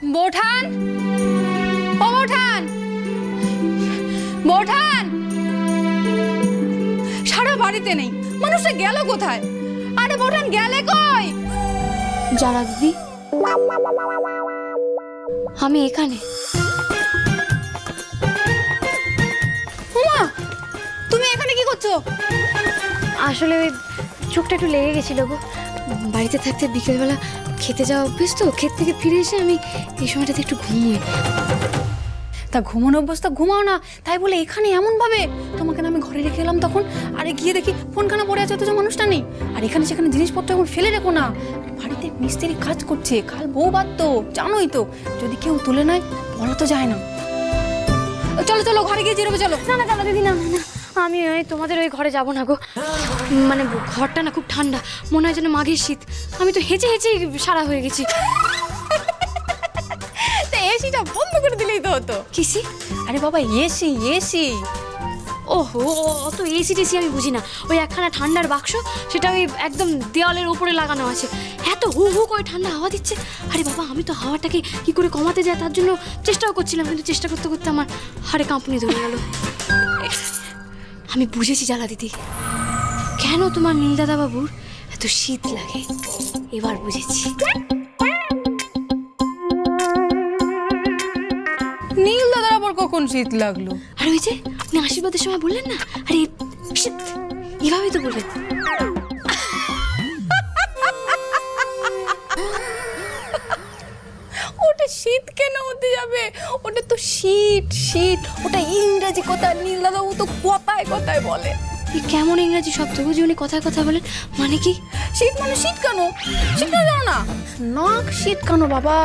বোঠান, ও বোঠান, বোঠান, সারা বাড়িতে নেই, মানুষটা গেল কোথায়? আরে বোঠান গেলে কই? জানা দিদি, আমি এখানে। উমা, তুমি এখানে কি করছো? আসলে ওই চোখটা একটু লেগে গেছিল গো। বাড়িতে থাকতে বিকেলবেলা খেতে যাওয়া অভ্যেস তো, ক্ষেত থেকে ফিরে এসে আমি এই সময়টাতে একটু ঘুমোই। তা ঘুমানো অবস্থা ঘুমাও না, তাই বলে এখানে এমন ভাবে? তোমাকে না আমি ঘরে রেখে এলাম তখন, আরে গিয়ে দেখি ফোনখানা পড়ে আছে, অথচ মানুষটা নেই। আর এখানে সেখানে জিনিসপত্র এখন ফেলে রেখো না, বাড়িতে মিস্ত্রি কাজ করছে, কাল বউ বাঁধতো, জানোই তো, যদি কেউ তুলে নেয় বলা তো যায় না। চলো চলো ঘরে গিয়ে জিরোবে চলো। না না জানা দিদি, না না না, আমি ওই তোমাদের ওই ঘরে যাব না গো। মানে ঘরটা না খুব ঠান্ডা, মনে হয় যেন মাঘের শীত। আমি তো হেঁচে হেঁচে সারা হয়ে গেছি। এসিটা বন্ধ করে দিলেই তো হতো। কিসি? আরে বাবা এসি, এসি। ওহো, অত এসি টেসি আমি বুঝি না। ওই একখানা ঠান্ডার বাক্স, সেটা ওই একদম দেওয়ালের উপরে লাগানো আছে, এত হু হু করে ঠান্ডা হাওয়া দিচ্ছে। আরে বাবা, আমি তো হাওয়াটাকে কি করে কমাতে যায় তার জন্য চেষ্টাও করছিলাম, কিন্তু চেষ্টা করতে করতে আমার হাড়ে কাঁপুনি ধরে গেল। আমি বুঝেছি জালা দিদি, কেন তোমার নীলদাদা বাবুর এত শীত লাগে। এবার বুঝেছি। নীল দাদার আবার কখন শীত লাগলো? আর ওই যে আপনি আশীর্বাদের সময় বললেন না, আরে শীত, এভাবেই তো বললেন। ওটা শীত কেন হতে যাবে? ওটা তো শীত, শীত ওটা ইংরেজি কথা। নীল দাদা ও তো কথায় কথায় বলে। এই কেমন ইংরাজি শব্দ বুঝি উনি কথায় কথা বলেন? মানে কি? শীত মানে শীত কেন? শীত কেন জানো না? নাক শীত কেন বাবা,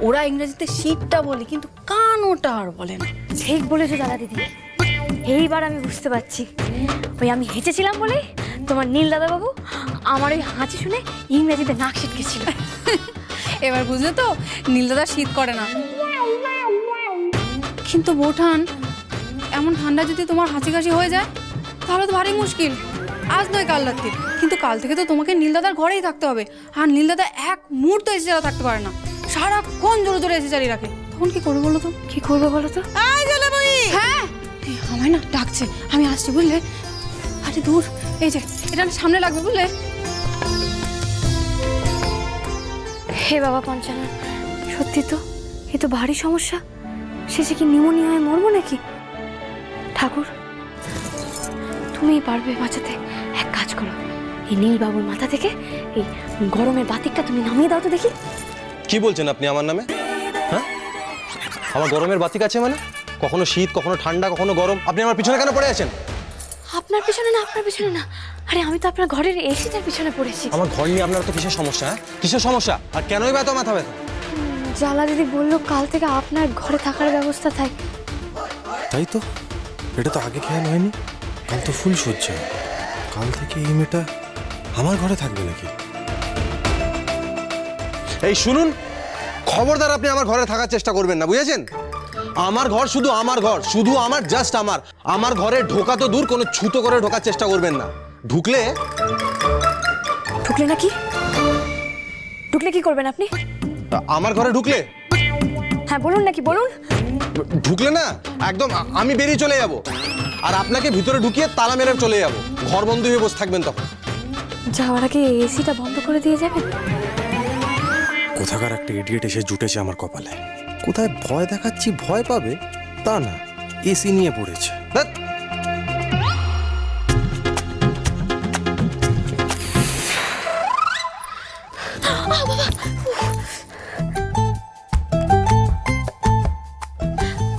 ওরা ইংরেজিতে শীতটা বলে, কিন্তু কানোটা আর বলে না। ঠিক বলেছো দাদা দিদি, এইবার আমি বুঝতে পারছি। ওই আমি হেঁচেছিলাম বলে তোমার নীল দাদা বাবু আমার ওই হাঁচি শুনে ইংরেজিতে নাক ছিটকেছিল। এবার বুঝলে তো নীল দাদা শীত করে না। কিন্তু বোঠান, এমন ঠান্ডা যদি তোমার হাঁচি কাশি হয়ে যায় তাহলে তো ভারী মুশকিল। আজ নয় কাল রাত্রি, কিন্তু কাল থেকে তো তোমাকে নীল দাদার ঘরেই থাকতে হবে। আর নীল দাদা এক মুহূর্ত এসে ছাড়া থাকতে পারে না, সারাক্ষণ জোরে জোরে এসে চালিয়ে রাখে। তখন কি করবে বলো তো? কি করবো বলো তো? হ্যাঁ, আমায় না ডাকছে, আমি আসছি বুঝলে। আরে দূর, এই যে এটা সামনে লাগবে বুঝলে। হে বাবা পঞ্চানন, সত্যি তো এ তো ভারী সমস্যা। শেষে কি নিউমোনিয়া হয়ে মরবো নাকি? ঠাকুর, তুমিই পারবে বাঁচাতে। এক কাজ করো, এই নীলবাবুর মাথা থেকে এই গরমের বাতিকটা তুমি নামিয়ে দাও তো দেখি। কি বলছেন আপনি আমার নামে? হ্যাঁ, আমার গরমের বাতিক আছে মানে? কখনো শীত, কখনো ঠান্ডা, কখনো গরম। আপনি আমার পিছনে কেন পড়ে আছেন? আপনার পিছনে না, আপনার পিছনে না, আরে আমি তো আপনার ঘরের এসিটার পিছনে পড়েছি। আমার ঘর নিয়ে আপনার তো কিসের সমস্যা? হ্যাঁ, কিসের সমস্যা? আর কেনই বা এত মাথা ব্যথা? জালা দিদি বললো কাল থেকে আপনার ঘরে থাকার ব্যবস্থা থাক। তাই তো, এটা তো আগে খেয়াল হয়নি। কাল তো ফুল সজ্জা, কাল থেকে এই মেয়েটা আমার ঘরে থাকবে নাকি? এই শুনুন, খবরদার আপনি আমার ঘরে থাকার চেষ্টা করবেন না, বুঝেছেন? আমার ঘর শুধু আমার ঘর, শুধু আমার, জাস্ট আমার। আমার ঘরে ঢোকা তো দূর, কোনো ছুতো করে ঢোকার চেষ্টা করবেন না। ঢুকলে নাকি? ঢুকলে কি করবেন আপনি? আমার ঘরে ঢুকলে, হ্যাঁ বলুন নাকি, বলুন। ঢুকলে না একদম আমি বেরিয়ে চলে যাব, আর আপনাকে ভিতরে ঢুকিয়ে তালা মেরে চলে যাব। ঘর বন্ধ হয়ে বসে থাকবেন তখন। যাওয়ার আগে এসিটা বন্ধ করে দিয়ে যাবেন। কোথাকার একটা ইডিয়েট এসে জুটেছে আমার কপালে। কোথায় ভয় দেখাচ্ছি ভয় পাবে তা না, এসি নিয়ে পড়েছে। ধ্যাৎ।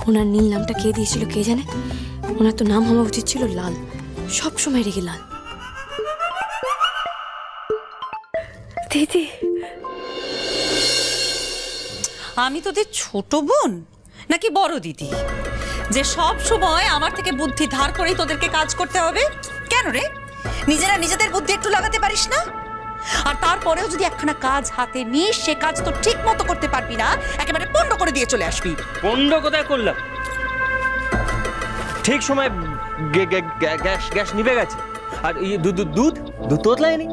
ওনার নীল নামটা কে দিয়েছিল কে জানে? ওনার তো নাম হওয়া উচিত ছিল লাল, সব সময় রেগে লাল। দিদি, আমি তোদের ছোট বোন নাকি বড় দিদি যে সব সময় আমার থেকে বুদ্ধি ধার করেই তোদেরকে কাজ করতে হবে? কেন রে, নিজেরা নিজেদের বুদ্ধি একটু লাগাতে পারিস না? আর তারপরেও যদি একখানা কাজ হাতে নিস, সে কাজ তো ঠিক মতো করতে পারবি না, একেবারে পণ্ড করে দিয়ে চলে আসবি। পণ্ড কোথায় করলাম? ঠিক সময় গ্যাস নিভে গেছে, আর এই দুধ তোতলায়নি,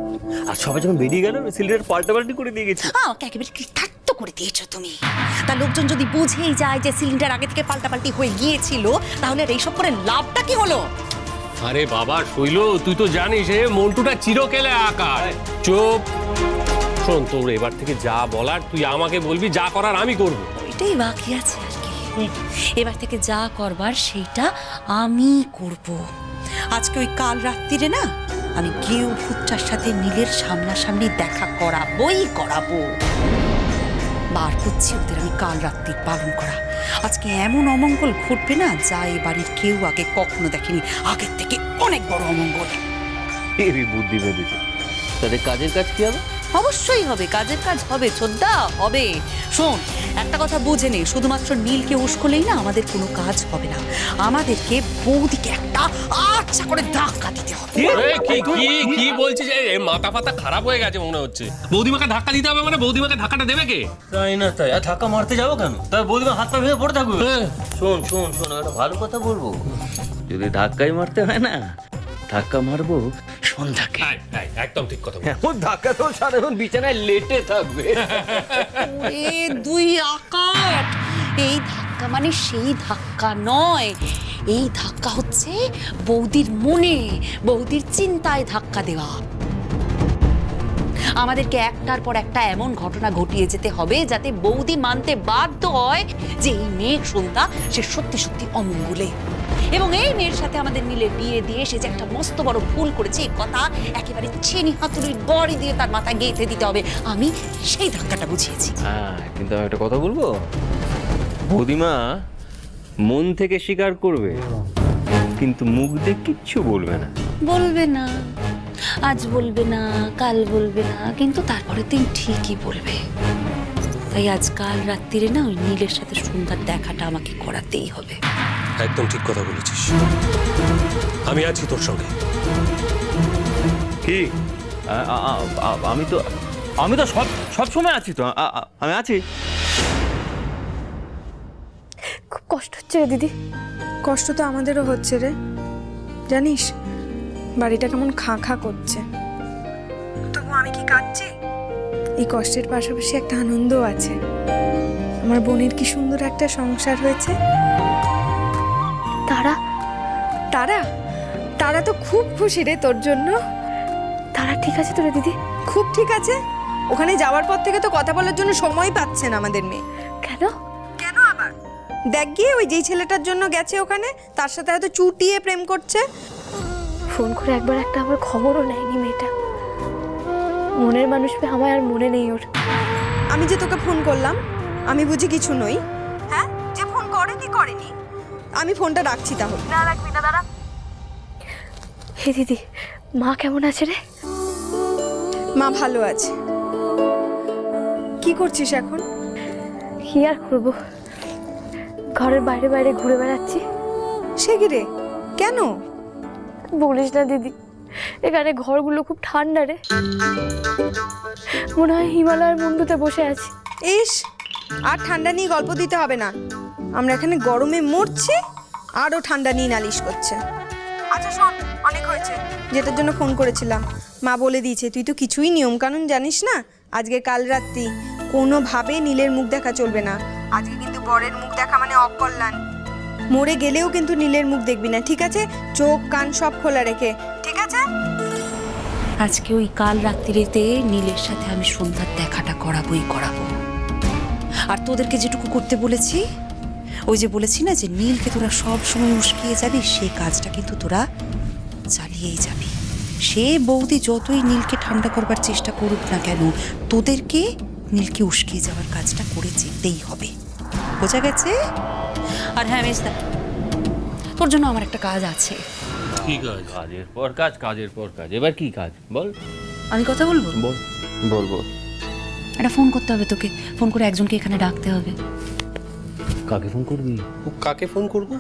আর সবাই যখন বেরিয়ে গেল সিলিন্ডার পাল্টাপাল্টি করে দিয়ে গেছি। একেবারে কৃতার্থ করে দিয়েছো তুমি। তা লোকজন যদি বুঝেই যায় যে সিলিন্ডার আগে থেকে পাল্টাপাল্টি হয়ে গিয়েছিল, তাহলে আর এইসব করে লাভটা কি হলো? আরে বাবা শৈল, তুই তো জানিস মন্টুটা চিরকেলে আকার। চুপ। শোন, তোর এবার থেকে যা বলার তুই আমাকে বলবি, যা করার আমি করব। ওইটাই বাকি আছে আর কি। এবার থেকে যা করবার সেইটা আমি করব। আজকে ওই কাল রাত্রিরে না আমি গেউ ভূতটার সাথে নীলের সামনাসামনি দেখা করাবো। বার করছি ওদের আমি কাল রাত্রি পালন করা। আজকে এমন অমঙ্গল ঘটবে না যা এ বাড়ির কেউ আগে কখনো দেখেনি, আগের থেকে অনেক বড় অমঙ্গল। এই বুদ্ধি ভেবেছে, তাদের কাজের কাজ কি হবে? অবশ্যই হবে, কাজের কাজ হবে ছোদ্দা, হবে। শোন, একটা কথা বুঝে নে, শুধুমাত্র নীলকে উস্কলেই না আমাদের কোনো কাজ হবে না। আমাদেরকে বৌদিকে একটা আচ্ছা করে ধাক্কা দিতে হবে। কি বলছিস? মাথা ফাতা খারাপ হয়ে গেছে মনে হচ্ছে। বৌদিমাকে ধাক্কা দিতে হবে মানে বৌদিমাকে ধাক্কাটা দেবে কে? তাই না তাই, আর ধাক্কা মারতে যাবো কেন? তাই বৌদিমা হাত পা ভেঙে পড়ে থাকবে। শোন শোন শোন, একটা ভালো কথা বলবো, যদি ধাক্কাই মারতে হয় না, ধাক্কা মারবো সন্ধ্যাকে। একদম ঠিক কথা। এমন ধাক্কা তো সারাক্ষণ বিছানায় লেটে থাকবে। এ দুই আকাট, এই ধাক্কা মানে সেই ধাক্কা নয়, এই ধাক্কা হচ্ছে বৌদির মনে, বৌদির চিন্তায় ধাক্কা দেওয়া। আমাদেরকে একটার পর একটা এমন ঘটনা ঘটিয়ে যেতে হবে যাতে বৌদি মানতে বাধ্য হয় যে এই মেয়ে সন্ধ্যা সে সত্যি সত্যি অমঙ্গলে, এবং এই মেয়ের সাথে আমাদের নীলের বিয়ে দিয়ে সে যে একটা মস্ত বড় ভুল করেছে এই কথা একেবারে ছেনি হাতুড়ির বড়ি দিয়ে তার মাথায় গেঁথে দিতে হবে। আমি সেই ধাক্কাটা বুঝিয়েছি। হ্যাঁ, কিন্তু আমি একটা কথা বলবো, বৌদিমা মন থেকে স্বীকার করবে, কিন্তু মুখ দিয়ে কিচ্ছু বলবে না। বলবে না, আজ বলবে না, কাল বলবে না, কিন্তু তারপরে দিন ঠিকই বলবে। তাই আজ কাল রাত্রিরে না ওই নীলের সাথে সন্ধ্যার দেখাটা আমাকে করাতেই হবে। একদম ঠিক কথা বলেছিস, আমি আছি তোর সঙ্গে। কি? আমি তো সব সময় আছি তো, আমি আছি। খুব কষ্ট হচ্ছে রে দিদি। কষ্ট তো আমাদেরও হচ্ছে রে, জানিস বাড়িটা কেমন খাঁ খাঁ করছে, তবু আমি কি কাঁদছি? এই কষ্টের পাশাপাশি একটা আনন্দও আছে। আমার বোনের কি সুন্দর একটা সংসার হয়েছে। তারা তারা তারা তো খুব খুশি রে তোর জন্য। তারা ঠিক আছে তো রে দিদি? খুব ঠিক আছে। ওখানে যাওয়ার পর থেকে তো কথা বলার জন্য সময় পাচ্ছে না আমাদের মেয়ে। কেন? কেন আবার? দেখ গিয়ে ওই যেই ছেলেটার জন্য গেছে ওখানে, তার সাথে হয়তো চুটিয়ে প্রেম করছে। ফোন করে একবার একটা আমার খবরও নেয়নি মেয়েটা। মনের মানুষ পেয়ে আমার আর মনে নেই ওর। আমি যে তোকে ফোন করলাম, আমি বুঝি কিছু নই? হ্যাঁ, যে ফোন করেনি। আমি ফোনটা রাখছি তাহলে। না রাখবি না, দাঁড়া। হে দিদি, মা কেমন আছে রে? মা ভালো আছে। কি করছিস এখন? কি আর করবো, ঘরের বাইরে বাইরে ঘুরে বেড়াচ্ছি। সে কি রে, কেন? বলিস না দিদি, এখানে ঘরগুলো খুব ঠান্ডা রে, মনে হয় হিমালয়ের বন্ধুতে বসে আছি। ইস, আর ঠান্ডা নিয়ে গল্প দিতে হবে না। আমরা এখানে গরমে মরছি, আরও ঠান্ডা নিয়ে নালিশ করছে। আচ্ছা শোন, অনেক হয়েছে। যেটার জন্য ফোন করেছিলাম, মা বলে দিয়েছে তুই তো কিছুই নিয়মকানুন জানিস না। আজকে কাল রাত্রি কোনোভাবে নীলের মুখ দেখা চলবে না। আজকে কিন্তু বরের মুখ দেখা মানে অকল্যাণ। মরে গেলেও কিন্তু নীলের মুখ দেখবি না, ঠিক আছে? চোখ কান সব খোলা রেখে, ঠিক আছে? আজকে ওই কাল রাত্রিতে নীলের সাথে আমি সন্ধ্যার দেখাটা করাবো। আর তোদেরকে যেটুকু করতে বলেছি, ওই যে বলেছি না যে নীলকে তোরা সব সময় উস্কিয়ে যাবি, সেই কাজটা কিন্তু তোরা চালিয়েই যাবি। সে বৌদি যতই নীলকে ঠান্ডা করবার চেষ্টা করুক না কেন, তোদেরকে নীলকে উস্কিয়ে যাওয়ার কাজটা করে যেতেই হবে। বোঝা গেছে? আর হ্যাঁ মেজদা, তোর জন্য আমার একটা কাজ আছে। কি কাজ? কাজের পর কাজ, কাজের পর কাজ। এবার কি কাজ বল? আমি কথা বলবো? বলবো। একটা ফোন করতে হবে তোকে, ফোন করে একজনকে এখানে ডাকতে হবে। কাকে ফোন করবি? কাকে ফোন করবো?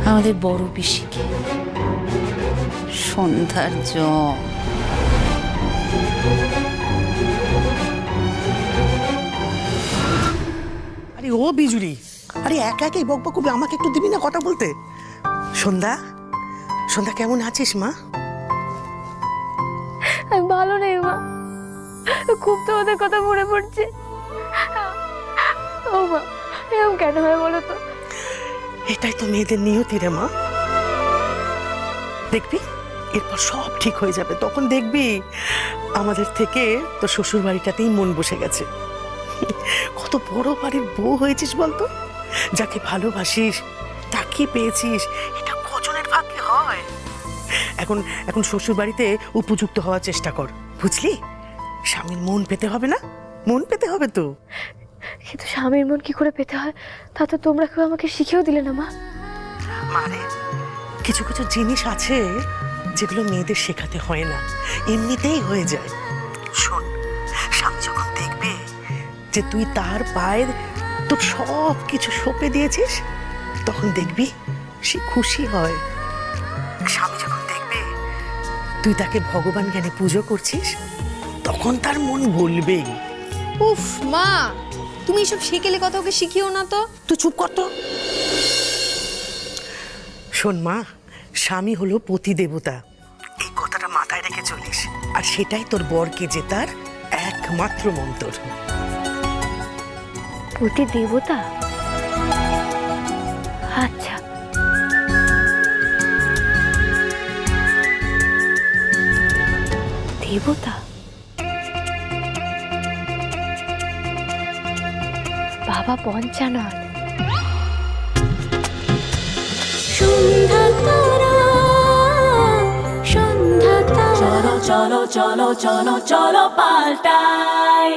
আমাদের বড় পিসিকে, সন্ধ্যার জম। আরে ও বিজুরি, আরে একা একাই বকবক করবি, আমাকে একটু দিবি না কথা বলতে? সন্ধ্যা, সন্ধ্যা কেমন আছিস মা? আমি ভালো নেই মা। খুব তো ওদের কথা মনে পড়ছে। ও মা, এরকম কেন হয় বলো তো? এটাই তো মেয়েদের নিয়তি রে মা। দেখবি এরপর সব ঠিক হয়ে যাবে, তখন দেখবি আমাদের থেকে তোর শ্বশুর বাড়িটাতেই মন বসে গেছে। কত বড় বাড়ির বউ হয়েছিস বলতো, যাকে ভালোবাসিস তাকে পেয়েছিস, এটা কজনের ভাগ্যে হয়। এখন এখন শ্বশুর বাড়িতে উপযুক্ত হওয়ার চেষ্টা কর, বুঝলি? স্বামীর মন পেতে হবে না, মন পেতে হবে তো। কিন্তু স্বামীর মন কি করে পেতে হয় তা তো তোমরা কেউ আমাকে শিখিয়েও দিলে না মা। মানে কিছু কিছু জিনিস আছে যেগুলো মেয়েদের শেখাতে হয় না, এমনিতেই হয়ে যায়। শোন, স্বামী যখন দেখবে যে তুই তার পায়ের তোর সব কিছু সঁপে দিয়েছিস, তখন দেখবি সে খুশি হয়। স্বামী যখন দেখবে তুই তাকে ভগবান জ্ঞানে পুজো করছিস, তখন তার মন বলবেই। উফ মা, তুমি এসব সেকেলে কথা ওকে শিখিও না তো। তুই চুপ কর তো। শোন মা, স্বামী হলো পতি দেবতা, এই কথাটা মাথায় রেখে চলিস। আর সেটাই তোর বরকে জেতার একমাত্র মন্তর। পতি দেবতা? আচ্ছা। দেবতা? বাবা পঞ্চানন। সন্ধ্যা তারা, সন্ধ্যা তারা, চলো চলো চলো চলো চলো পাল্টাই।